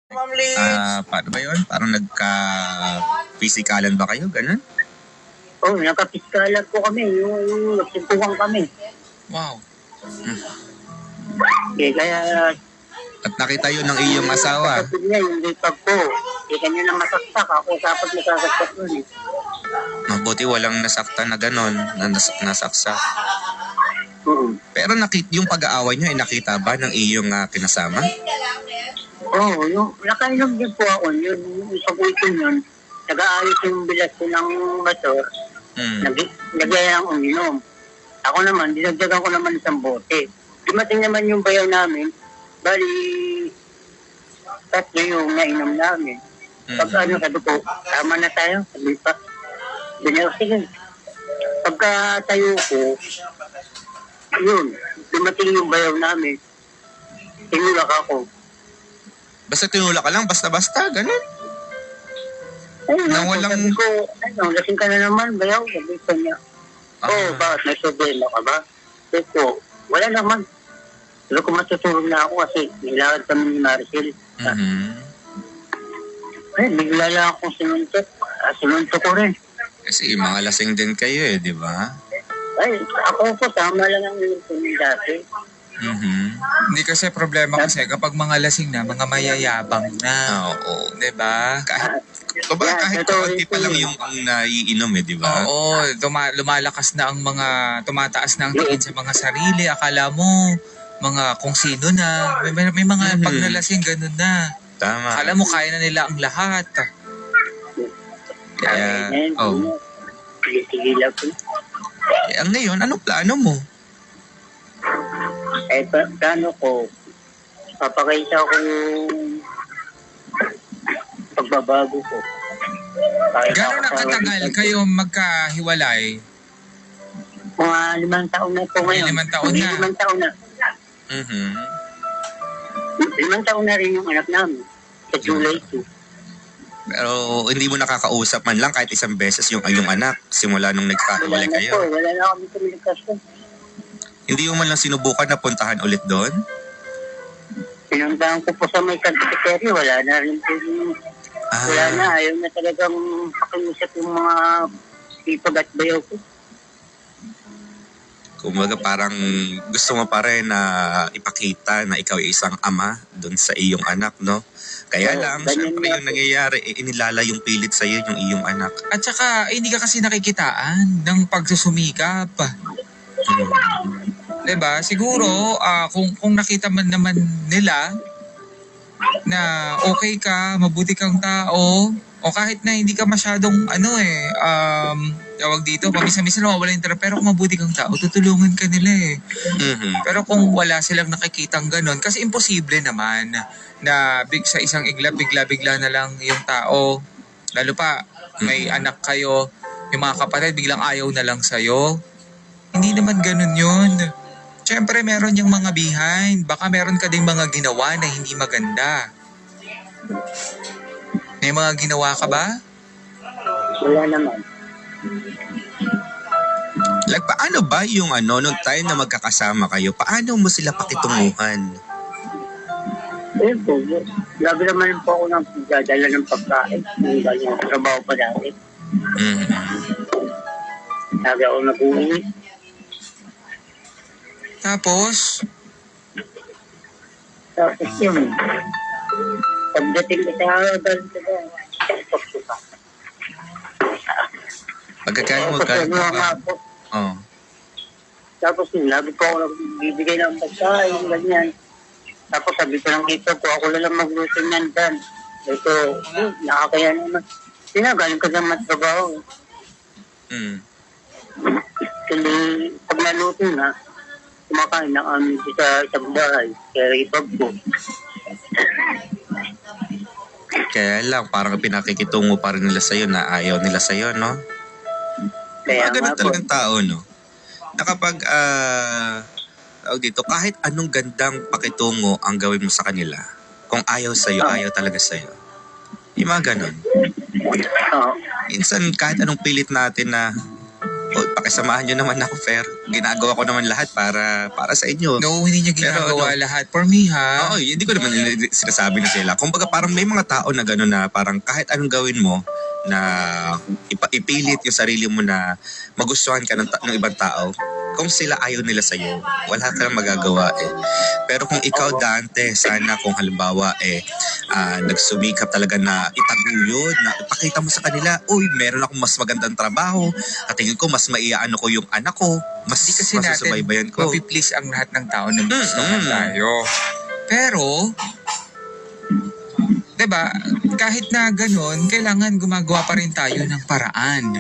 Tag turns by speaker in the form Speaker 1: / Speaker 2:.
Speaker 1: Ma'am Liz.
Speaker 2: Paano ba yun? Parang nagka-physikalan ba kayo? Ganun?
Speaker 3: Oo, nakapiskalan po kami. Yung nagsimpuhan kami.
Speaker 1: Wow.
Speaker 3: Kaya
Speaker 2: At nakita yun ng iyong asawa.
Speaker 3: kapatid niya, yung lipag ko. Kanya na masaksak. Ako dapat nasasaksak nun eh.
Speaker 2: Mabuti walang nasaktan na gano'n, nasaksak. Pero yung pag-aaway niyo ay nakita ba ng iyong kinasama?
Speaker 3: Oo, yung nakainom din po ako. Yung pag-uwitin yun, nag-aayos yung bilas ko ng motor. Nagyaya ang uminom. Ako naman, dinagdagan ko naman isang bote. Dumating naman yung bayaw namin, bali, tatlo yung nainom namin. Pag sabi ko, tama na tayo, sabi pa. Sige. Pagka tayo ko, yun, dumating yung bayaw namin. Tinulak ako.
Speaker 2: Basta tinulak ka lang, basta-basta, ganun.
Speaker 3: Ayun,
Speaker 2: Nang walang-
Speaker 3: sabi ko, lasing ka na naman, bayaw, sabi ko niya. Bakit may problema ka ba? Sabi ko, wala naman. Sabi ko, matutulog na ako kasi nilakad kami ni Maricel. Bigla lang akong sinuntok. Sinuntok ko rin.
Speaker 2: Kasi mga lasing din kayo di ba?
Speaker 3: Ako po, tama lang ang minuntok niya dati.
Speaker 1: Hindi kasi problema kasi kapag mga lasing na, mga mayayabang na.
Speaker 2: Oo.
Speaker 1: Diba?
Speaker 2: Kahit kaunti pa lang yung ang naiinom di ba?
Speaker 1: Oo, lumalakas na ang mga, tumataas na ang tingin sa mga sarili. Akala mo, mga kung sino na. May mga pag nalasing, ganun na.
Speaker 2: Tama.
Speaker 1: Akala mo, kaya na nila ang lahat.
Speaker 2: Kaya,
Speaker 3: Tigilan ko.
Speaker 2: ngayon, anong plano mo?
Speaker 3: Plano ko, papakita ko yung pagbabago ko.
Speaker 1: Gano'n na katagal kayo magkahiwalay?
Speaker 3: Mga 5 taon na po ngayon.
Speaker 1: 5 taon na.
Speaker 3: 5 taon na. 5 taon na rin yung anak namin. Sa July 2.
Speaker 2: Pero hindi mo nakakausap man lang kahit isang beses yung anak simula nung nagkahiwalay kayo.
Speaker 3: Wala na kami komunikasyon.
Speaker 2: Hindi mo man lang sinubukan na puntahan ulit doon?
Speaker 3: Pinuntahan ko po sa may secretary, wala na rin po yung... Wala na, ayaw na talagang pakiusap yung mga sipag at bayaw ko.
Speaker 2: Kumbaga parang gusto mo pa rin na ipakita na ikaw ay isang ama doon sa iyong anak, no? Kaya lang, syempre yung nangyayari, inilala yung pilit sa iyo yung iyong anak.
Speaker 1: At saka, hindi ka kasi nakikitaan ng pagsusumikap. Diba? Siguro, kung nakita man naman nila na okay ka, mabuti kang tao, o kahit na hindi ka masyadong, tawag dito, pamisa-misa nawawala yung tira, pero kung mabuti kang tao, tutulungan ka nila Pero kung wala silang nakikitang ganon, kasi imposible naman na sa isang iglap, bigla-bigla na lang yung tao. Lalo pa, may anak kayo, yung mga kapatid, biglang ayaw na lang sa'yo. Hindi naman ganon yun. Siyempre, meron yung mga behind. Baka meron ka ding mga ginawa na hindi maganda. May mga ginawa ka ba?
Speaker 3: Wala naman.
Speaker 2: Paano ba yung nung time na magkakasama kayo, paano mo sila pakitunguhan?
Speaker 3: Ayun po, lagi naman po ako nang dadala ng pagkain. Yung ganyan, trabaho pa dati. Lagi ako nag-uwi.
Speaker 1: Tapos,
Speaker 3: Yun. Pagdating ko sa harapan ko ba,
Speaker 2: Pagkakain mo,
Speaker 3: Tapos yun, lagi po ako nagbibigay ng pagkain, ganyan. Tapos sabi ko lang dito ko, ako lang magluto niyan dyan. Ito, nakakaya naman. Galing ka naman trabaho. Kasi pag naluto na, kumakain na kami sa isang bahay. Kaya ibag po.
Speaker 2: Kaya lang, parang pinakikitungo pa rin nila sa'yo na ayaw nila sa'yo, no?
Speaker 3: Kaya
Speaker 2: ganun
Speaker 3: nga po.
Speaker 2: talagang tao, no? Na kapag, tawag dito, kahit anong gandang pakitungo ang gawin mo sa kanila, kung ayaw sa'yo, ayaw talaga sa'yo. Yung mga ganun.
Speaker 3: Oo.
Speaker 2: Minsan, kahit anong pilit natin na, pakisamahan nyo naman ako, Fer. Ginagawa ko naman lahat para sa inyo.
Speaker 1: No, hindi niya ginagawa lahat. For me, ha?
Speaker 2: Oo, hindi ko naman sinasabi na sila. Kumbaga parang may mga tao na gano'n na parang kahit anong gawin mo, na ipilit yung sarili mo na magustuhan ka ng ibang tao, kung sila ayaw nila sa'yo, wala ka nang magagawa eh. Pero kung ikaw, Dante, sana kung halimbawa nagsumikap talaga na itaguyod, na ipakita mo sa kanila, uy, meron akong mas magandang trabaho, at tingin ko mas maiaano ko yung anak ko, mas
Speaker 1: Hindi kasi natin
Speaker 2: masusubaybayan ko.
Speaker 1: mapiplease ang lahat ng tao na gusto tayo. Pero, diba, kahit na ganun, kailangan gumagawa pa rin tayo ng paraan